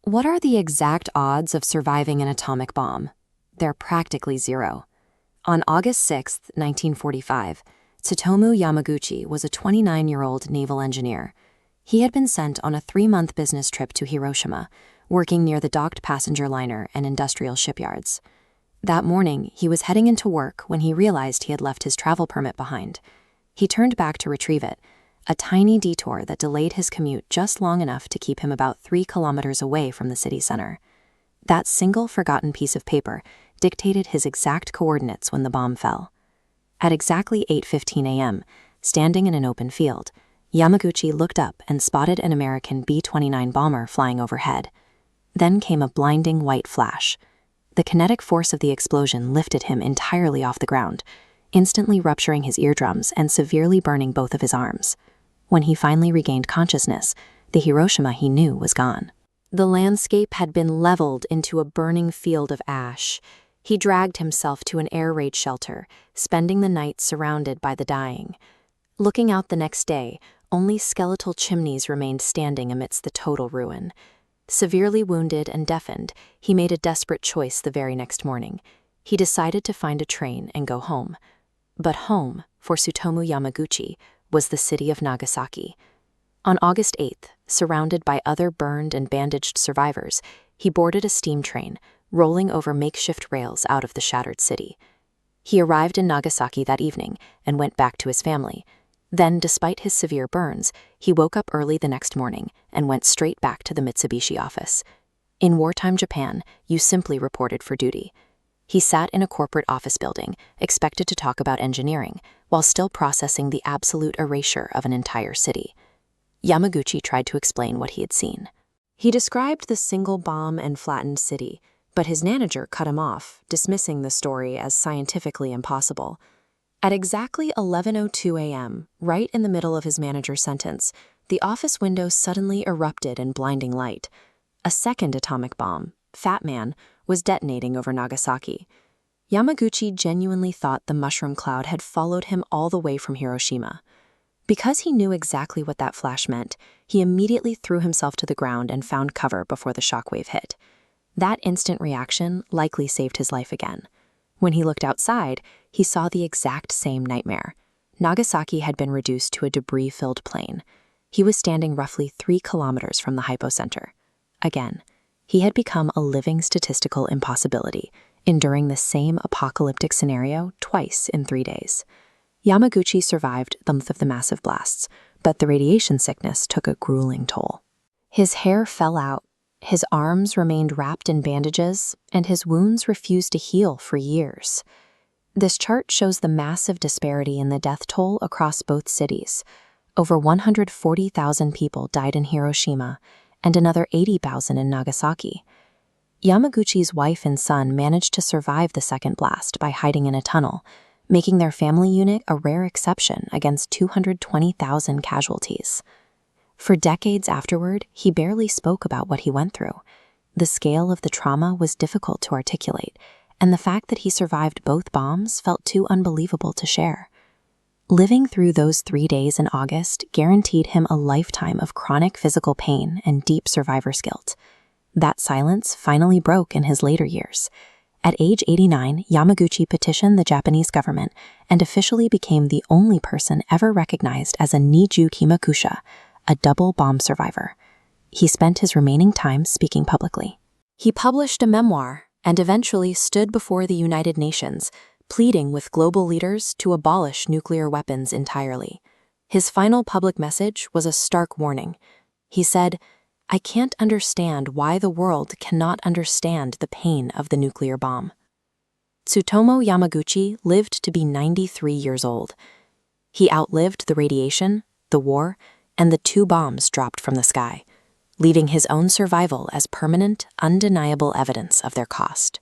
What are the exact odds of surviving an atomic bomb? They're practically zero. On August 6, 1945, Tsutomu Yamaguchi was a 29-year-old naval engineer. He had been sent on a 3-month business trip to Hiroshima, working near the docked passenger liner and industrial shipyards. That morning, he was heading into work when he realized he had left his travel permit behind. He turned back to retrieve it, a tiny detour that delayed his commute just long enough to keep him about 3 kilometers away from the city center. That single forgotten piece of paper dictated his exact coordinates when the bomb fell. At exactly 8:15 a.m., standing in an open field, Yamaguchi looked up and spotted an American B-29 bomber flying overhead. Then came a blinding white flash. The kinetic force of the explosion lifted him entirely off the ground, instantly rupturing his eardrums and severely burning both of his arms. When he finally regained consciousness, the Hiroshima he knew was gone. The landscape had been leveled into a burning field of ash. He dragged himself to an air raid shelter, spending the night surrounded by the dying. Looking out the next day, only skeletal chimneys remained standing amidst the total ruin. Severely wounded and deafened, he made a desperate choice the very next morning. He decided to find a train and go home. But home, for Tsutomu Yamaguchi, was the city of Nagasaki. On August 8th, surrounded by other burned and bandaged survivors, he boarded a steam train, rolling over makeshift rails out of the shattered city. He arrived in Nagasaki that evening and went back to his family. Then, despite his severe burns, he woke up early the next morning and went straight back to the Mitsubishi office. In wartime Japan, you simply reported for duty. He sat in a corporate office building, expected to talk about engineering, while still processing the absolute erasure of an entire city. Yamaguchi tried to explain what he had seen. He described the single bomb and flattened city, but his manager cut him off, dismissing the story as scientifically impossible. At exactly 11:02 a.m., right in the middle of his manager's sentence, the office window suddenly erupted in blinding light. A second atomic bomb, Fat Man, was detonating over Nagasaki. Yamaguchi genuinely thought the mushroom cloud had followed him all the way from Hiroshima. Because he knew exactly what that flash meant, he immediately threw himself to the ground and found cover before the shockwave hit. That instant reaction likely saved his life again. When he looked outside, he saw the exact same nightmare. Nagasaki had been reduced to a debris-filled plain. He was standing roughly 3 kilometers from the hypocenter. Again, he had become a living statistical impossibility, enduring the same apocalyptic scenario twice in 3 days. Yamaguchi survived the month of the massive blasts, but the radiation sickness took a grueling toll. His hair fell out, his arms remained wrapped in bandages, and his wounds refused to heal for years. This chart shows the massive disparity in the death toll across both cities. Over 140,000 people died in Hiroshima, and another 80,000 in Nagasaki. Yamaguchi's wife and son managed to survive the second blast by hiding in a tunnel, making their family unit a rare exception against 220,000 casualties. For decades afterward, he barely spoke about what he went through. The scale of the trauma was difficult to articulate, and the fact that he survived both bombs felt too unbelievable to share. Living through those 3 days in August guaranteed him a lifetime of chronic physical pain and deep survivor's guilt. That silence finally broke in his later years. At age 89, Yamaguchi petitioned the Japanese government and officially became the only person ever recognized as a Niju Kimakusha, a double bomb survivor. He spent his remaining time speaking publicly. He published a memoir and eventually stood before the United Nations, pleading with global leaders to abolish nuclear weapons entirely. His final public message was a stark warning. He said, "I can't understand why the world cannot understand the pain of the nuclear bomb." Tsutomu Yamaguchi lived to be 93 years old. He outlived the radiation, the war, and the 2 bombs dropped from the sky, leaving his own survival as permanent, undeniable evidence of their cost.